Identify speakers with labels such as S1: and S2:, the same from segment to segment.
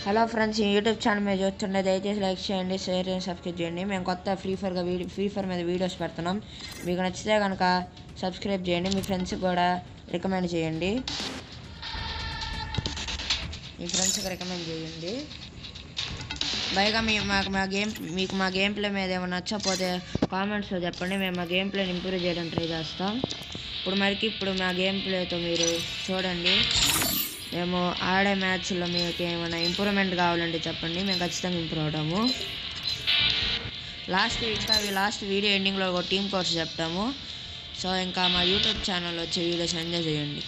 S1: Hello friends, ఈ YouTube channel మీద చూస్తుండే దయచేసి లైక్ చేయండి, షేర్ చేయండి, సబ్స్క్రైబ్ చేయండి. మేము కొత్త ఫ్రీ ఫైర్ మీద వీడియోస్ పెడుతున్నాం. మీకు నచ్చితే కనుక సబ్స్క్రైబ్ చేయండి, మీ ఫ్రెండ్స్కి కూడా రికమెండ్ చేయండి. పైగా మీకు మా గేమ్ ప్లే మీద ఏమైనా నచ్చకపోతే కామెంట్స్లో చెప్పండి. మేము మా గేమ్ ప్లేని ఇంప్రూవ్ చేయడానికి ట్రై చేస్తాం. ఇప్పుడు మా గేమ్ ప్లేతో మీరు చూడండి. మేము ఆడే మ్యాచ్లో మీకు ఏమైనా ఇంప్రూవ్మెంట్ కావాలంటే చెప్పండి, మేము ఖచ్చితంగా ఇంప్రూవ్ అవుతాము. లాస్ట్ వీడియో ఎండింగ్లో ఒక టీమ్ కోర్స్ చెప్తాము. సో ఇంకా మా యూట్యూబ్ ఛానల్లో వచ్చే వీడియోస్ ఎంజాయ్ చేయండి.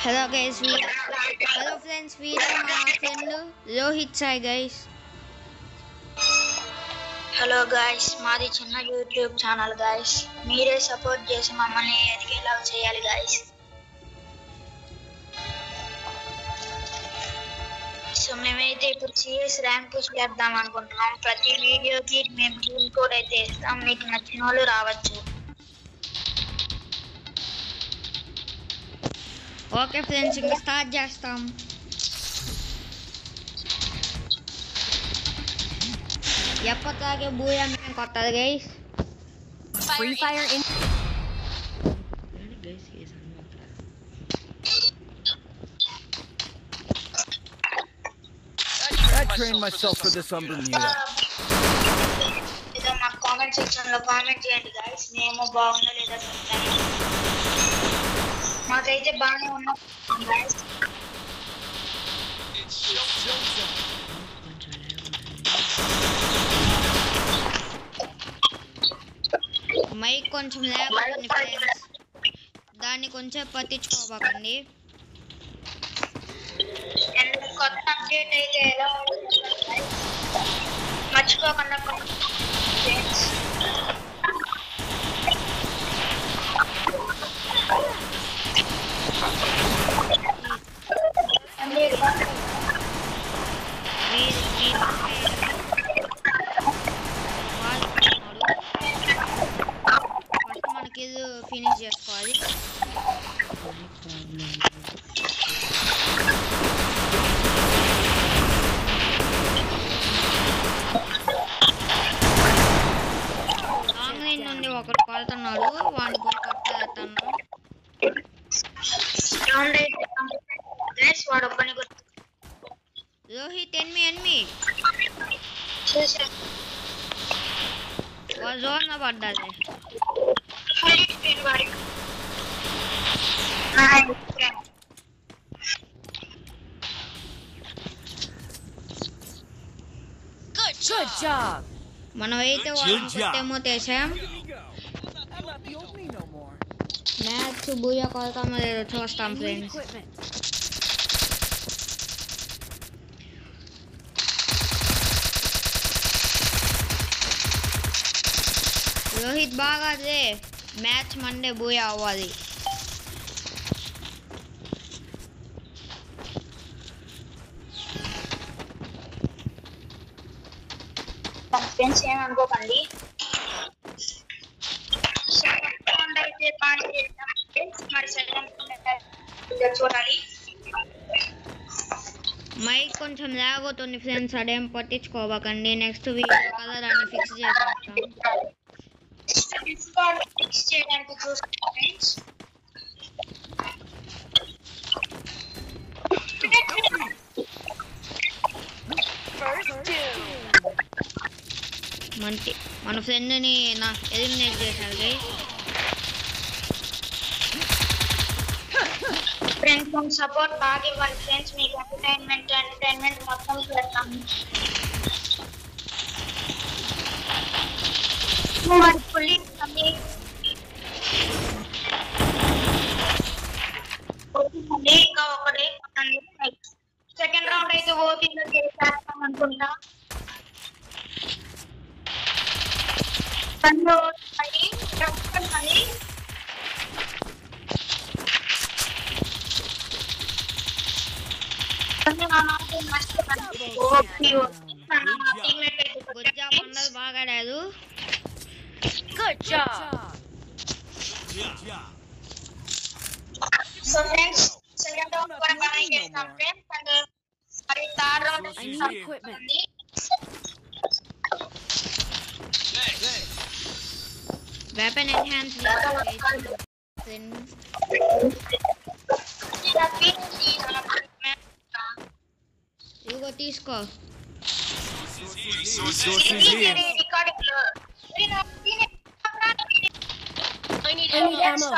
S2: Hello guys, hello friends, we are my friend Rohit Sai guys.
S3: Hello guys, మాది చిన్న యూట్యూబ్ ఛానల్ గైస్. మీరే సపోర్ట్ చేసి మమ్మల్ని ఎదిగేలా చేయాలి గైస్. సో మేమైతే ఇప్పుడు సిఎస్ ర్యాంక్ పుష్ చేద్దాం అనుకుంటున్నాం. ప్రతి వీడియోకి మేము టీమ్ కోడ్ అయితే ఇస్తాం, మీకు నచ్చిన వాళ్ళు రావచ్చు.
S2: ఓకే ఫ్రెండ్స్, ఇంకా స్టార్ట్ చేస్తాం. ఎప్పటిలాగే బూయా మేము కొత్తది guys.
S4: Free Fire in
S5: I trained myself for this on Bermuda.
S3: ఏదో మా కామెంట్ సెక్షన్ లో కామెంట్ చేయండి గైస్, మేము బాగుందో లేదా చెప్తాను. మాకైతే బాగానే ఉన్నాం గైస్.
S2: మైక్ కొంచెం లేకపోతుంది ఫ్రెండ్స్, దాన్ని కొంచెం పట్టించుకోబాకండి.
S3: కొత్త అప్డేట్ అయితే ఎలా మర్చిపోకుండా
S2: ఫస్ట్ మనకి ఇది ఫినిష్ చేసుకోవాలి. ఆన్లైన్ నుండి ఒకరు కొడుతున్నాడు, వాడిని పోయి కొట్టేస్తాను. రోహిత్ ఎన్మి జోన్ పడ్డది.
S4: Good job.
S2: మనమైతే వాళ్ళేమో చేసాం. మ్యాచ్ బూయా కొడతామో లేదో చూస్తాం ఫ్రెండ్స్. రోహిత్ బాగా అదే మ్యాచ్ మండే బూయా అవ్వాలి.
S3: ఫ్రెండ్స్ ఏమనుకోకండి. అయితే మరి చూడాలి.
S2: మైక్ కొంచెం లాగవుతుంది ఫ్రెండ్స్, అదేం పట్టించుకోబాకండి. నెక్స్ట్ వీడియో కదా దాన్ని ఫిక్స్ చేస్తాం.
S3: ఫిక్స్ చేయడానికి చూస్తాం ఫ్రెండ్స్.
S2: మన ఫ్రెండ్ని ఎలిమినేట్ చేశారు గైస్.
S3: ఫ్రెండ్స్ కొంచెం సపోర్ట్ బాగా ఇవ్వాలి ఫ్రెండ్స్, మీకు ఎంటర్టైన్మెంట్ మొత్తం చేస్తాము. ఇంకా ఒకటి సెకండ్ రౌండ్ అయితే ఓటీలో చేస్తాం అనుకుంటా.
S2: గుడ్ జాబ్ అన్నది బాగా లేదు.
S4: Good job.
S3: So friends second round కూడా బాగా చేస్తాం ఫ్రెండ్స్. అండ్ మరి third round
S4: I need equipment.
S2: Weapon enhance ఇదిగో తీసుకో.
S3: రికార్డింగ్ లో
S4: I need ammo.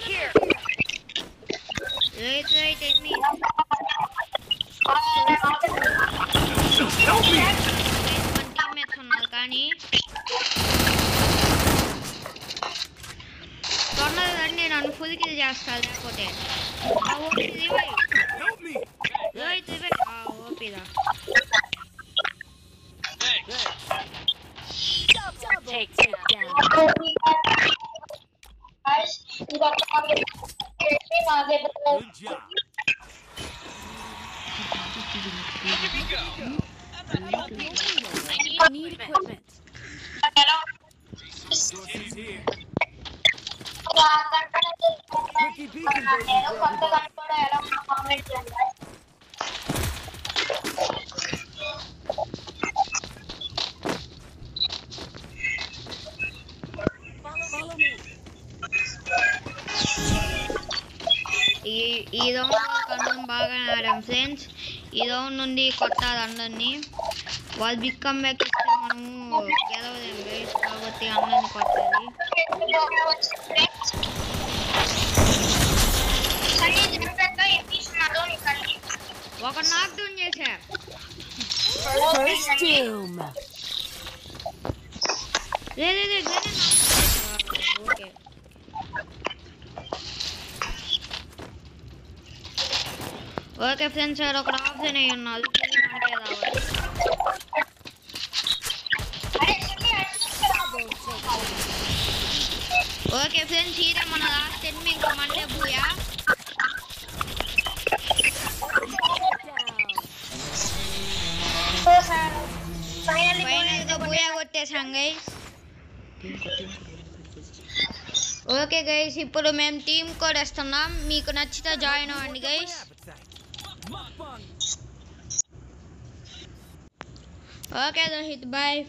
S4: Here.
S2: Right ఎన్ని టీమ్మేట్స్ ఉన్నారు కానీ తొందరగా రండి, నన్ను ఫుల్ కిల్ చేస్తా. లేకపోతే ఓపీదా
S4: Take down. I need equipment.
S5: Ricky Beacon, baby,
S4: Follow me.
S2: ఈ రౌండ్ కన్నం బాగా ఆడాం ఫ్రెండ్స్. ఈ రౌండ్ నుండి కొట్టాలి అందరినీ. వాళ్ళు బిగ్ కమ్ బ్యాక్ ఇస్తే మనము గెలవలేం గైస్, కాబట్టి అందరినీ కొట్టాలి. ఒక నాక్ డౌన్ చేశా.
S4: First doom.
S2: Okay okay friends, sir ఒక ఆప్షన్ అయ్యి ఉన్నారు. ఓకే ఫ్రెండ్స్, ఇదే మన లాస్ట్ ఎనిమి. ఇంకా మండే బూయా. ఫైనల్గా బూయా కొట్టేసాం గైస్. ఓకే గైస్, ఇప్పుడు మేము టీమ్ కోడ్ వేస్తున్నాం. మీకు నచ్చితే జాయిన్ అవ్వండి గైస్. Okay Rohit bye.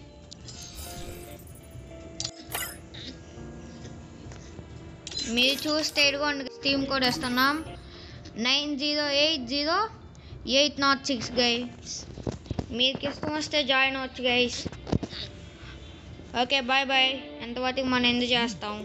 S2: మీరు చూస్తే ఇదిగోండి టీమ్ కోడ్ వేస్తున్నాం 90808006 గైస్. మీకు ఇష్టం వస్తే జాయిన్ అవ్వచ్చు గైస్. Okay bye bye. ఎంతవరకు మనం ఎందుకు చేస్తాం.